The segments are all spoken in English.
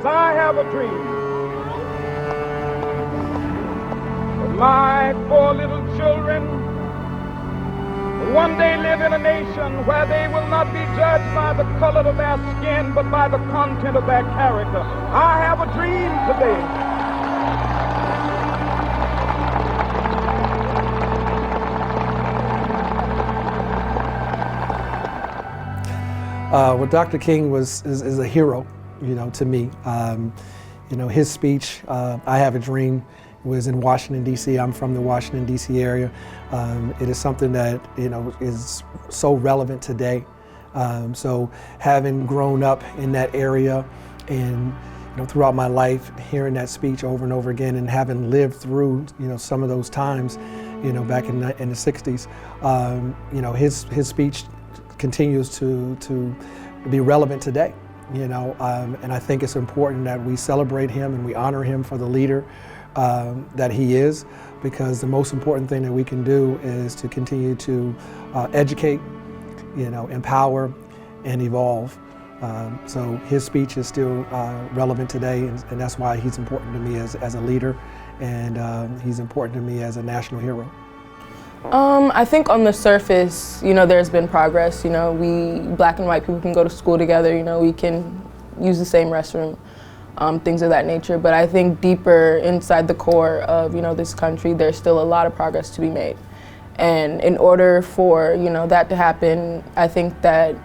I have a dream that my four little children will one day live in a nation where they will not be judged by the color of their skin, but by the content of their character. I have a dream today. Well, Dr. King is a hero, to me. His speech, I Have a Dream, was in Washington, D.C. I'm from the Washington, D.C. area. It is something that, is so relevant today. So having grown up in that area and, throughout my life, hearing that speech over and over again and having lived through, some of those times, back in the 60s, his speech continues to be relevant today, and I think it's important that we celebrate him and we honor him for the leader that he is, because the most important thing that we can do is to continue to educate, empower, and evolve. So his speech is still relevant today, and that's why he's important to me as a leader, and he's important to me as a national hero. I think on the surface, there's been progress. We black and white people can go to school together. We can use the same restroom, things of that nature. But I think deeper inside the core of this country, there's still a lot of progress to be made. And in order for that to happen, I think that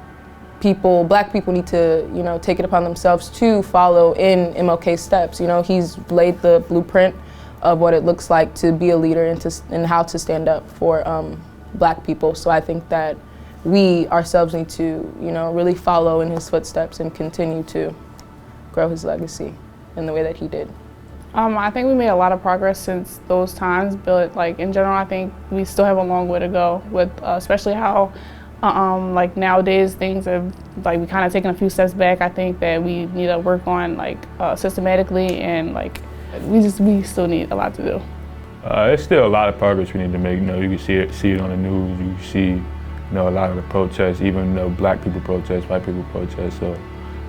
black people need to take it upon themselves to follow in MLK's steps. He's laid the blueprint of what it looks like to be a leader and how to stand up for black people. So I think that we ourselves need to, really follow in his footsteps and continue to grow his legacy in the way that he did. I think we made a lot of progress since those times, but in general, I think we still have a long way to go with, especially how, nowadays things have, we kind of taken a few steps back. I think that we need to work on systematically, and we still need a lot to do. There's still a lot of progress we need to make. You can see it on the news. You can see, a lot of the protests, even though black people protest, white people protest. So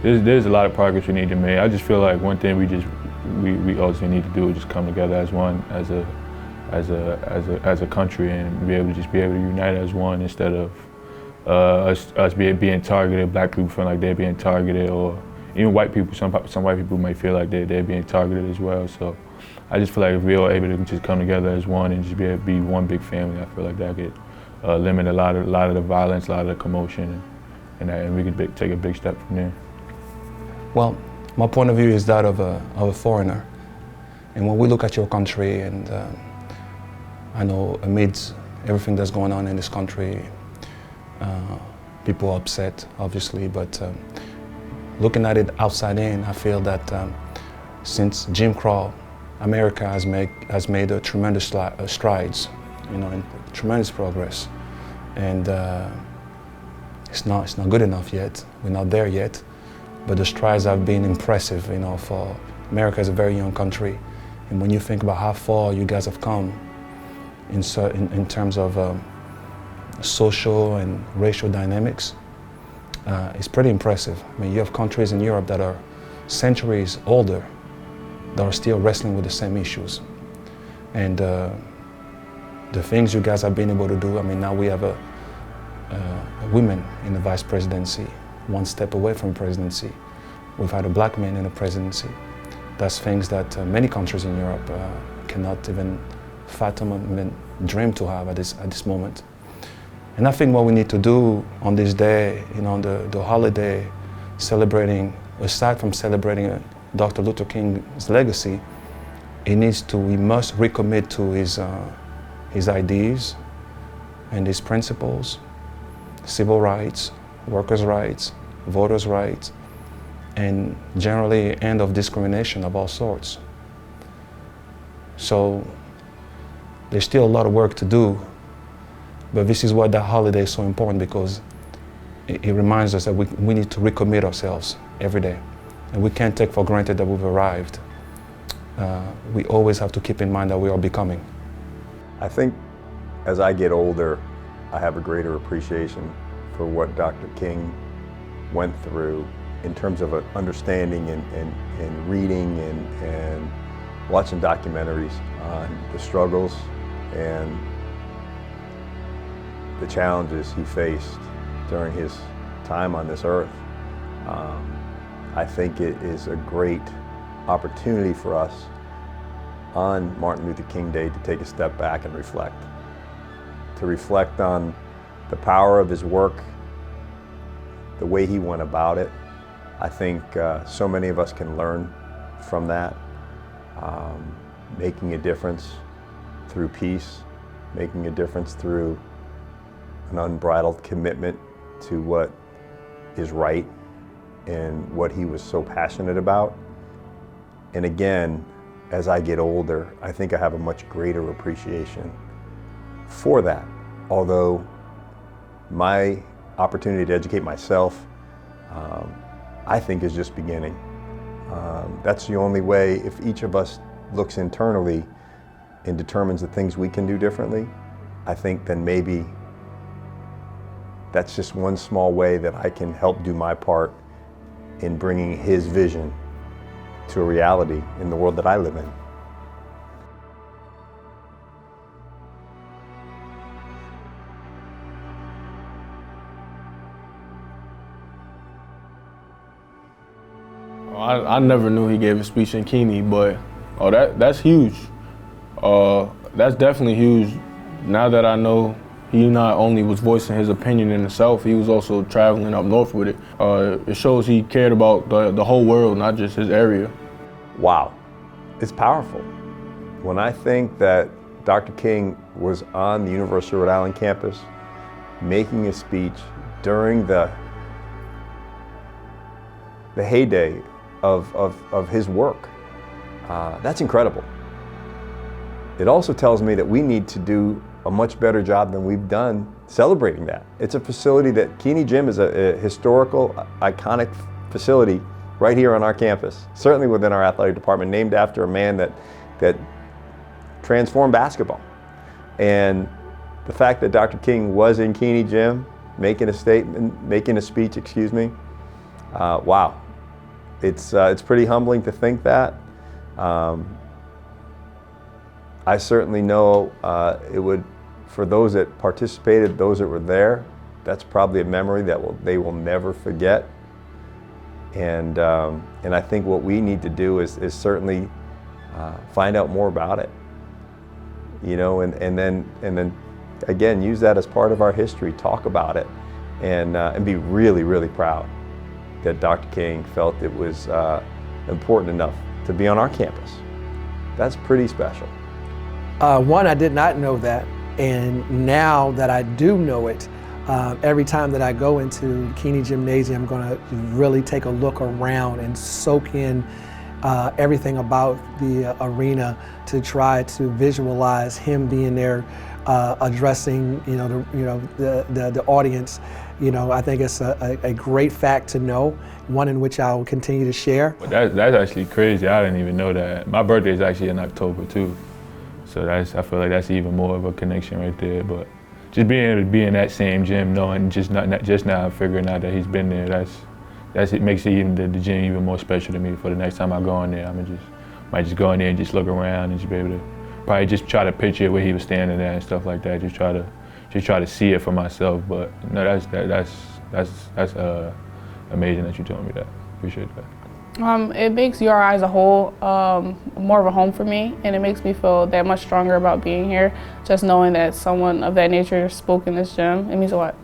there's a lot of progress we need to make. I just feel like one thing we also need to do is just come together as one, as a country, and be able to unite as one instead of us being targeted. Black people feel like they're being targeted, or even white people, some white people might feel like they're being targeted as well. So I just feel like if we're all able to just come together as one and just be one big family, I feel like that could limit a lot of the violence, a lot of the commotion, and we could take a big step from there. Well, my point of view is that of a foreigner. And when we look at your country, and I know amidst everything that's going on in this country, people are upset, obviously, but looking at it outside in, I feel that since Jim Crow, America has made a tremendous strides, and tremendous progress, and it's not good enough yet. We're not there yet, but the strides have been impressive. For America is a very young country, and when you think about how far you guys have come in terms of social and racial dynamics, it's pretty impressive. I mean, you have countries in Europe that are centuries older that are still wrestling with the same issues. And the things you guys have been able to do, I mean, now we have a women in the vice presidency, one step away from presidency. We've had a black man in the presidency. That's things that many countries in Europe cannot even fathom and even dream to have at this moment. And I think what we need to do on this day, the holiday, aside from celebrating Dr. Luther King's legacy, we must recommit to his ideas and his principles, civil rights, workers' rights, voters' rights, and generally end of discrimination of all sorts. So there's still a lot of work to do. But this is why that holiday is so important, because it reminds us that we need to recommit ourselves every day. And we can't take for granted that we've arrived. We always have to keep in mind that we are becoming. I think as I get older, I have a greater appreciation for what Dr. King went through in terms of understanding and reading and watching documentaries on the struggles and the challenges he faced during his time on this earth. I think it is a great opportunity for us on Martin Luther King Day to take a step back and reflect. To reflect on the power of his work, the way he went about it. I think so many of us can learn from that. Making a difference through peace, making a difference through an unbridled commitment to what is right and what he was so passionate about. And again, as I get older, I think I have a much greater appreciation for that. Although my opportunity to educate myself, I think is just beginning. That's the only way, if each of us looks internally and determines the things we can do differently, I think then maybe that's just one small way that I can help do my part in bringing his vision to a reality in the world that I live in. I never knew he gave a speech in Keeney, but that's huge. That's definitely huge. Now that I know he not only was voicing his opinion in the South, he was also traveling up north with it. It shows he cared about the whole world, not just his area. Wow, it's powerful. When I think that Dr. King was on the University of Rhode Island campus making a speech during the heyday of his work, that's incredible. It also tells me that we need to do a much better job than we've done celebrating that. It's a facility that Keeney Gym is a historical, iconic facility right here on our campus, certainly within our athletic department, named after a man that transformed basketball. And the fact that Dr. King was in Keeney Gym making a statement, making a speech, excuse me, wow. It's pretty humbling to think that. I certainly know it would, for those that participated, those that were there, that's probably a memory that they will never forget. And I think what we need to do is certainly find out more about it, you know, and then again use that as part of our history, talk about it, and be really, really proud that Dr. King felt it was important enough to be on our campus. That's pretty special. One, I did not know that, and now that I do know it, every time that I go into Keeney Gymnasium, I'm going to really take a look around and soak in everything about the arena to try to visualize him being there, addressing the audience. You know, I think it's a great fact to know, one in which I will continue to share. But that's actually crazy. I didn't even know that. My birthday is actually in October too, so I feel like that's even more of a connection right there. But just being able to be in that same gym, knowing just now figuring out that he's been there, it makes the gym even more special to me. For the next time I go in there, might just go in there and just look around and just be able to probably just try to picture where he was standing there and stuff like that. Just try to see it for myself. But no, that's amazing that you told me that. Appreciate that. It makes URI as a whole more of a home for me, and it makes me feel that much stronger about being here. Just knowing that someone of that nature spoke in this gym, it means a lot.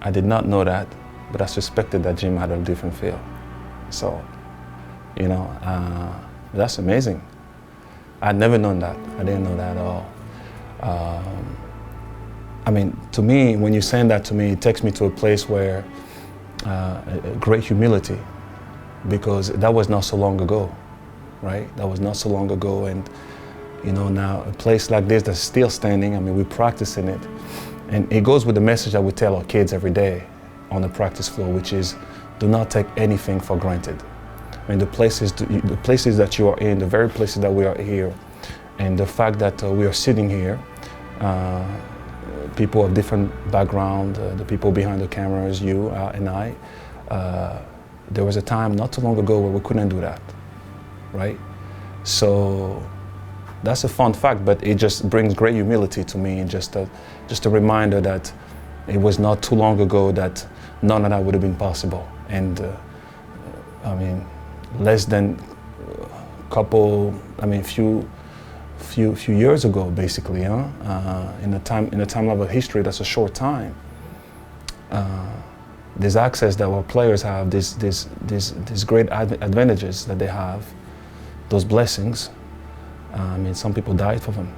I did not know that, but I suspected that gym had a different feel. So, you know, that's amazing. I'd never known that. I didn't know that at all. I mean, to me, when you're saying that to me, it takes me to a place where a great humility, because that was not so long ago, right? That was not so long ago, and you know, now a place like this that's still standing, I mean, we're practicing it, and it goes with the message that we tell our kids every day on the practice floor, which is, do not take anything for granted. I mean, the places that you are in, the very places that we are here, and the fact that we are sitting here, people of different background, the people behind the cameras, you and I, there was a time not too long ago where we couldn't do that, right? So that's a fun fact, but it just brings great humility to me, and just a reminder that it was not too long ago that none of that would have been possible. And I mean, less than a couple, I mean, few years ago, basically, huh? In the time of history, that's a short time. This access that our players have, these great advantages that they have, those blessings. I mean, some people died for them.